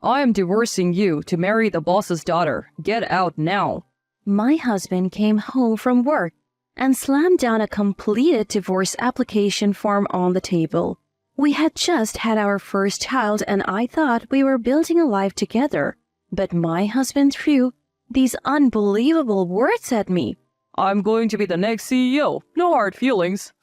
I am divorcing you to marry the boss's daughter. Get out now. My husband came home from work and slammed down a completed divorce application form on the table. We had just had our first child and I thought we were building a life together. But my husband threw these unbelievable words at me. I'm going to be the next CEO. No hard feelings.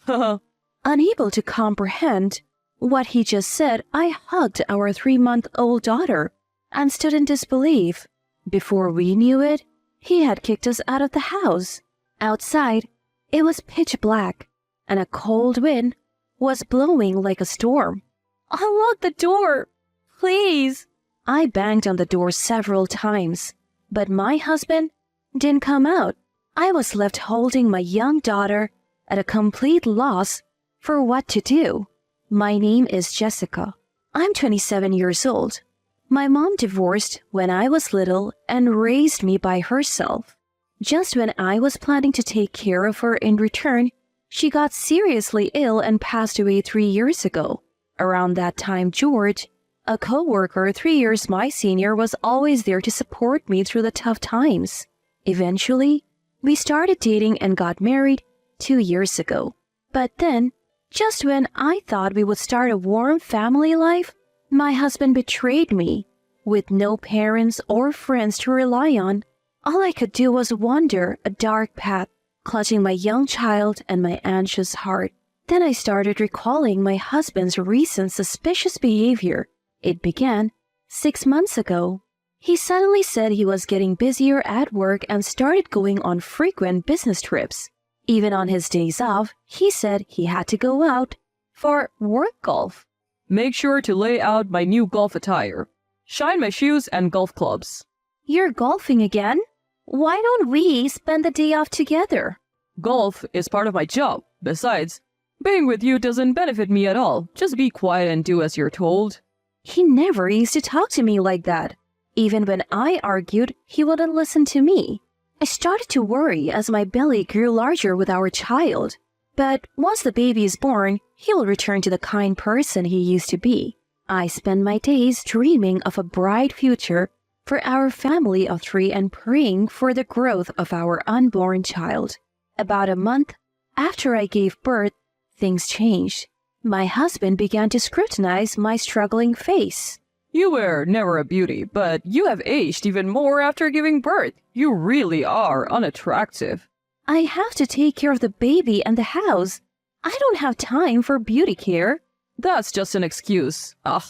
Unable to comprehend what he just said, I hugged our 3-month-old daughter and stood in disbelief. Before we knew it, he had kicked us out of the house. Outside, it was pitch black, and a cold wind was blowing like a storm. Unlock the door, please. I banged on the door several times, but my husband didn't come out. I was left holding my young daughter at a complete loss for what to do. My name is Jessica. I'm 27 years old. My mom divorced when I was little and raised me by herself. Just when I was planning to take care of her in return, she got seriously ill and passed away 3 years ago. Around that time, George, a co-worker 3 years my senior, was always there to support me through the tough times. Eventually, we started dating and got married 2 years ago. But then, just when I thought we would start a warm family life, my husband betrayed me. With no parents or friends to rely on, all I could do was wander a dark path, clutching my young child and my anxious heart. Then I started recalling my husband's recent suspicious behavior. It began 6 months ago. He suddenly said he was getting busier at work and started going on frequent business trips. Even on his days off, he said he had to go out for work golf. Make sure to lay out my new golf attire. Shine my shoes and golf clubs. You're golfing again? Why don't we spend the day off together? Golf is part of my job. Besides, being with you doesn't benefit me at all. Just be quiet and do as you're told. He never used to talk to me like that. Even when I argued, he wouldn't listen to me. I started to worry as my belly grew larger with our child. But once the baby is born, he will return to the kind person he used to be. I spend my days dreaming of a bright future for our family of 3 and praying for the growth of our unborn child. About a month after I gave birth, things changed. My husband began to scrutinize my struggling face. You were never a beauty, but you have aged even more after giving birth. You really are unattractive. I have to take care of the baby and the house. I don't have time for beauty care. That's just an excuse. Ugh.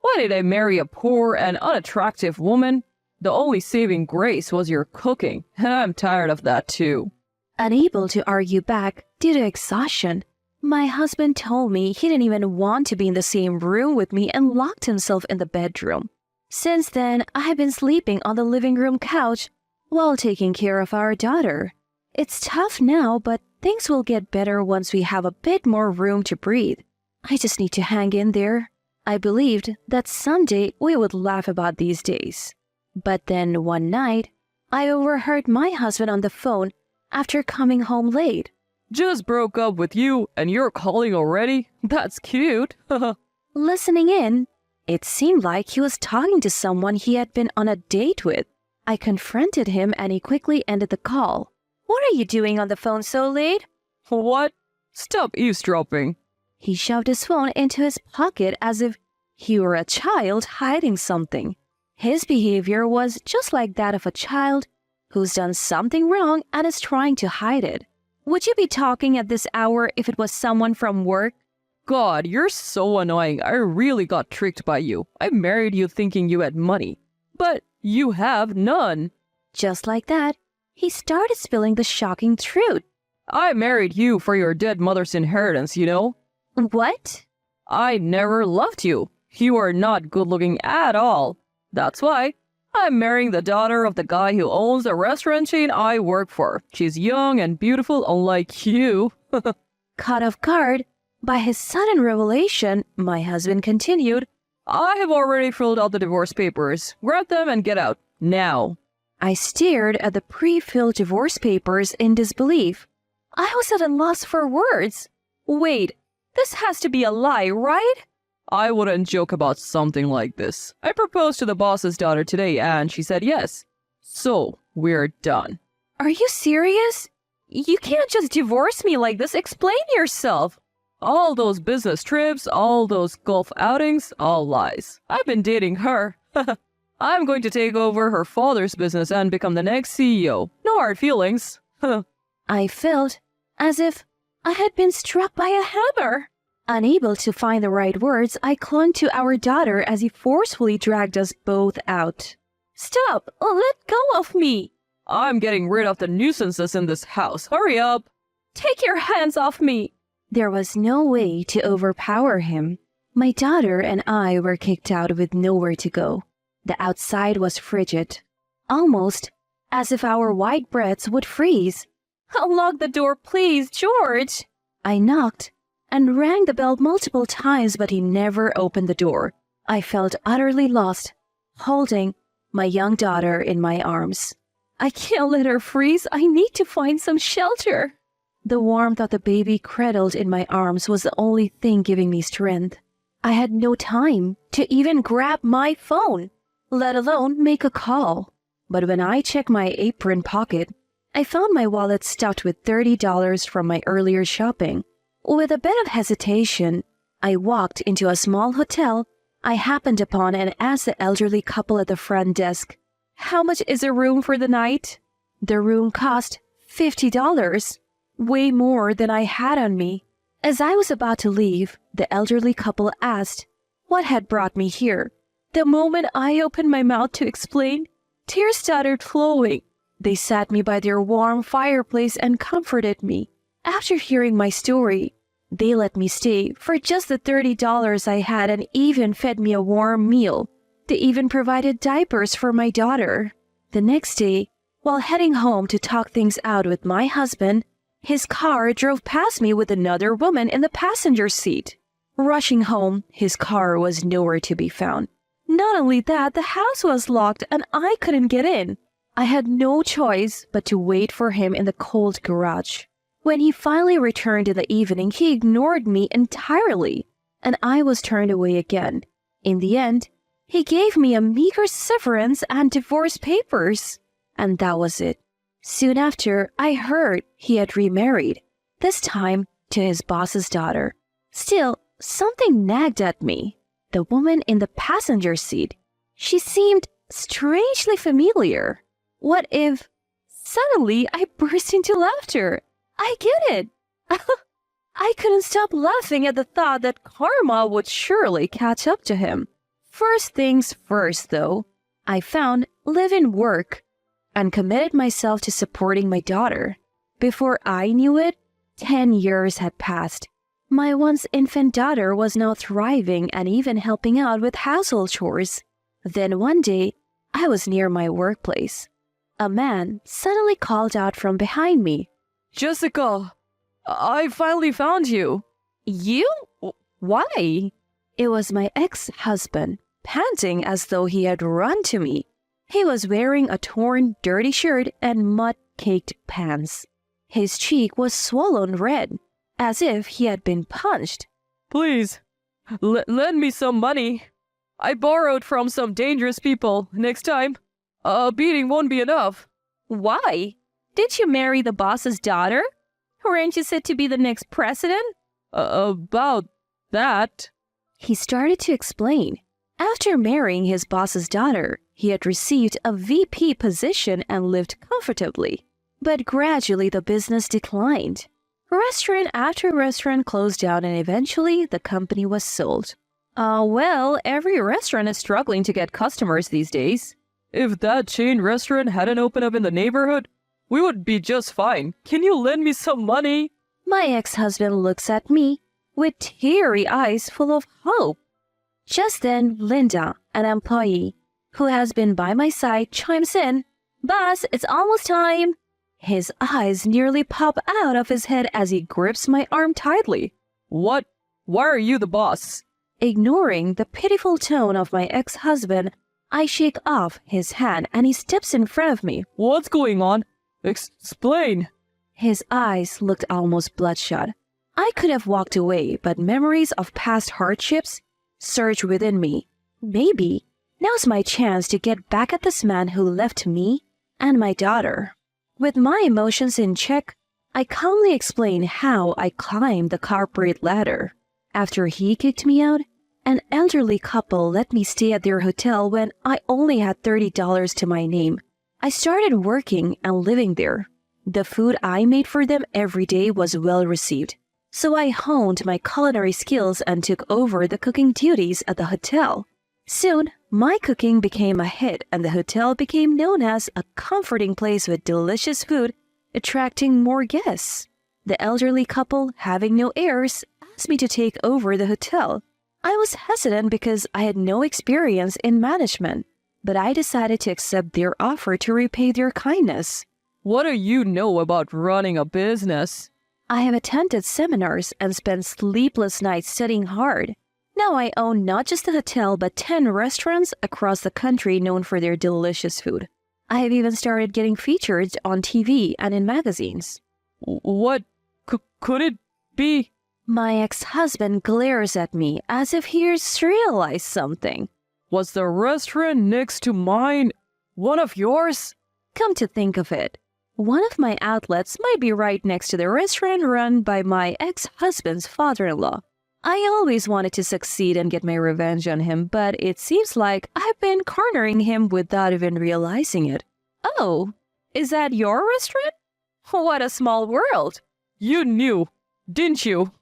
Why did I marry a poor and unattractive woman? The only saving grace was your cooking, and I'm tired of that too. Unable to argue back due to exhaustion, my husband told me he didn't even want to be in the same room with me and locked himself in the bedroom. Since then, I have been sleeping on the living room couch while taking care of our daughter. It's tough now, but things will get better once we have a bit more room to breathe. I just need to hang in there. I believed that someday we would laugh about these days. But then one night, I overheard my husband on the phone after coming home late. Just broke up with you and you're calling already? That's cute. Listening in, it seemed like he was talking to someone he had been on a date with. I confronted him and he quickly ended the call. What are you doing on the phone so late? What? Stop eavesdropping. He shoved his phone into his pocket as if he were a child hiding something. His behavior was just like that of a child who's done something wrong and is trying to hide it. Would you be talking at this hour if it was someone from work? God, you're so annoying. I really got tricked by you. I married you thinking you had money. But you have none. Just like that, he started spilling the shocking truth. I married you for your dead mother's inheritance, you know? What? I never loved you. You are not good looking at all. That's why I'm marrying the daughter of the guy who owns the restaurant chain I work for. She's young and beautiful, unlike you. Caught off guard by his sudden revelation, my husband continued, I have already filled out the divorce papers. Grab them and get out. Now. I stared at the pre-filled divorce papers in disbelief. I was at a loss for words. Wait, this has to be a lie, right? I wouldn't joke about something like this. I proposed to the boss's daughter today and she said yes. So, we're done. Are you serious? You can't just divorce me like this. Explain yourself. All those business trips, all those golf outings, all lies. I've been dating her. I'm going to take over her father's business and become the next CEO. No hard feelings. I felt as if I had been struck by a hammer. Unable to find the right words, I clung to our daughter as he forcefully dragged us both out. Stop! Let go of me! I'm getting rid of the nuisances in this house. Hurry up! Take your hands off me! There was no way to overpower him. My daughter and I were kicked out with nowhere to go. The outside was frigid, almost as if our white breaths would freeze. Unlock the door, please, George! I knocked and rang the bell multiple times, but he never opened the door. I felt utterly lost, holding my young daughter in my arms. I can't let her freeze. I need to find some shelter. The warmth of the baby cradled in my arms was the only thing giving me strength. I had no time to even grab my phone, let alone make a call. But when I checked my apron pocket, I found my wallet stuffed with $30 from my earlier shopping. With a bit of hesitation, I walked into a small hotel I happened upon and asked the elderly couple at the front desk, "How much is a room for the night?" The room cost $50, way more than I had on me. As I was about to leave, the elderly couple asked what had brought me here. The moment I opened my mouth to explain, tears started flowing. They sat me by their warm fireplace and comforted me. After hearing my story, they let me stay for just the $30 I had and even fed me a warm meal. They even provided diapers for my daughter. The next day, while heading home to talk things out with my husband, his car drove past me with another woman in the passenger seat. Rushing home, his car was nowhere to be found. Not only that, the house was locked and I couldn't get in. I had no choice but to wait for him in the cold garage. When he finally returned in the evening, he ignored me entirely, and I was turned away again. In the end, he gave me a meager severance and divorce papers. And that was it. Soon after, I heard he had remarried, this time to his boss's daughter. Still, something nagged at me. The woman in the passenger seat. She seemed strangely familiar. What if... Suddenly, I burst into laughter. I get it. I couldn't stop laughing at the thought that karma would surely catch up to him. First things first, though, I found live-in work and committed myself to supporting my daughter. Before I knew it, 10 years had passed. My once infant daughter was now thriving and even helping out with household chores. Then one day, I was near my workplace. A man suddenly called out from behind me. Jessica, I finally found you. You? Why? It was my ex-husband, panting as though he had run to me. He was wearing a torn, dirty shirt and mud-caked pants. His cheek was swollen red, as if he had been punched. Please, lend me some money. I borrowed from some dangerous people. Next time, a beating won't be enough. Why? Did you marry the boss's daughter? Weren't you said to be the next president? About that. He started to explain. After marrying his boss's daughter, he had received a VP position and lived comfortably. But gradually the business declined. Restaurant after restaurant closed down and eventually the company was sold. Well, every restaurant is struggling to get customers these days. If that chain restaurant hadn't opened up in the neighborhood, we would be just fine. Can you lend me some money? My ex-husband looks at me with teary eyes full of hope. Just then, Linda, an employee who has been by my side, chimes in. "Boss, it's almost time." His eyes nearly pop out of his head as he grips my arm tightly. What? Why are you the boss? Ignoring the pitiful tone of my ex-husband, I shake off his hand and he steps in front of me. What's going on? Explain. His eyes looked almost bloodshot. I could have walked away, but memories of past hardships surged within me. Maybe now's my chance to get back at this man who left me and my daughter. With my emotions in check, I calmly explained how I climbed the corporate ladder. After he kicked me out, an elderly couple let me stay at their hotel when I only had $30 to my name. I started working and living there. The food I made for them every day was well received, so I honed my culinary skills and took over the cooking duties at the hotel. Soon, my cooking became a hit and the hotel became known as a comforting place with delicious food, attracting more guests. The elderly couple, having no heirs, asked me to take over the hotel. I was hesitant because I had no experience in management, but I decided to accept their offer to repay their kindness. What do you know about running a business? I have attended seminars and spent sleepless nights studying hard. Now I own not just the hotel but 10 restaurants across the country known for their delicious food. I have even started getting featured on TV and in magazines. What could it be? My ex-husband glares at me as if he's realized something. Was the restaurant next to mine one of yours? Come to think of it, one of my outlets might be right next to the restaurant run by my ex-husband's father-in-law. I always wanted to succeed and get my revenge on him, but it seems like I've been cornering him without even realizing it. Oh, is that your restaurant? What a small world. You knew, didn't you?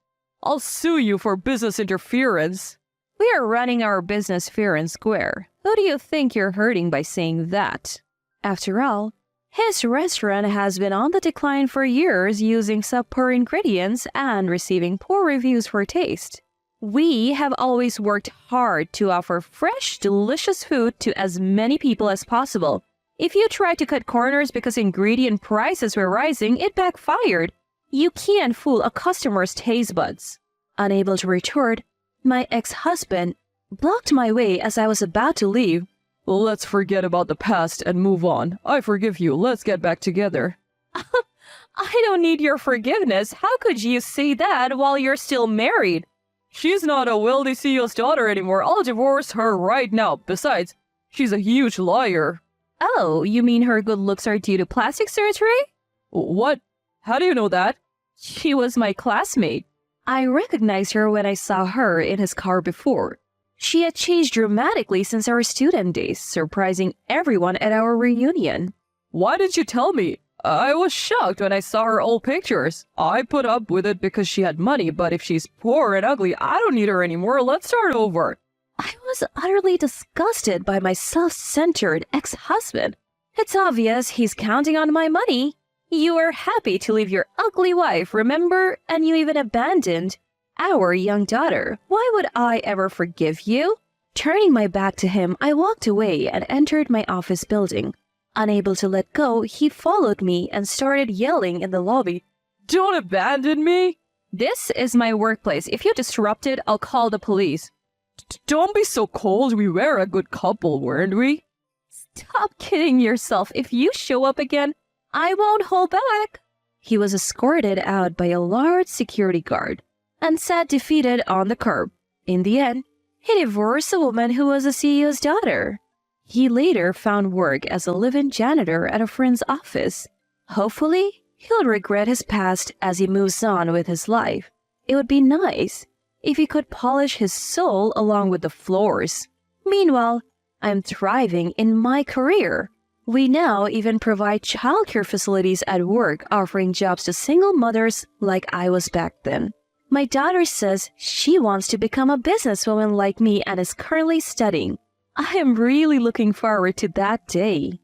I'll sue you for business interference. We are running our business fair and square. Who do you think you're hurting by saying that? After all, his restaurant has been on the decline for years, using subpar ingredients and receiving poor reviews for taste. We have always worked hard to offer fresh, delicious food to as many people as possible. If you tried to cut corners because ingredient prices were rising, it backfired. You can't fool a customer's taste buds. Unable to retort, my ex-husband blocked my way as I was about to leave. Let's forget about the past and move on. I forgive you. Let's get back together. I don't need your forgiveness. How could you say that while you're still married? She's not a wealthy CEO's daughter anymore. I'll divorce her right now. Besides, she's a huge liar. Oh, you mean her good looks are due to plastic surgery? What? How do you know that? She was my classmate. I recognized her when I saw her in his car before. She had changed dramatically since our student days, surprising everyone at our reunion. Why didn't you tell me? I was shocked when I saw her old pictures. I put up with it because she had money, but if she's poor and ugly, I don't need her anymore. Let's start over. I was utterly disgusted by my self-centered ex-husband. It's obvious he's counting on my money. You were happy to leave your ugly wife, remember? And you even abandoned our young daughter. Why would I ever forgive you? Turning my back to him, I walked away and entered my office building. Unable to let go, he followed me and started yelling in the lobby. Don't abandon me! This is my workplace. If you disrupt it, I'll call the police. Don't be so cold. We were a good couple, weren't we? Stop kidding yourself. If you show up again, I won't hold back. He was escorted out by a large security guard and sat defeated on the curb. In the end, he divorced a woman who was a CEO's daughter. He later found work as a live-in janitor at a friend's office. Hopefully, he'll regret his past as he moves on with his life. It would be nice if he could polish his soul along with the floors. Meanwhile, I'm thriving in my career. We now even provide childcare facilities at work, offering jobs to single mothers like I was back then. My daughter says she wants to become a businesswoman like me and is currently studying. I am really looking forward to that day.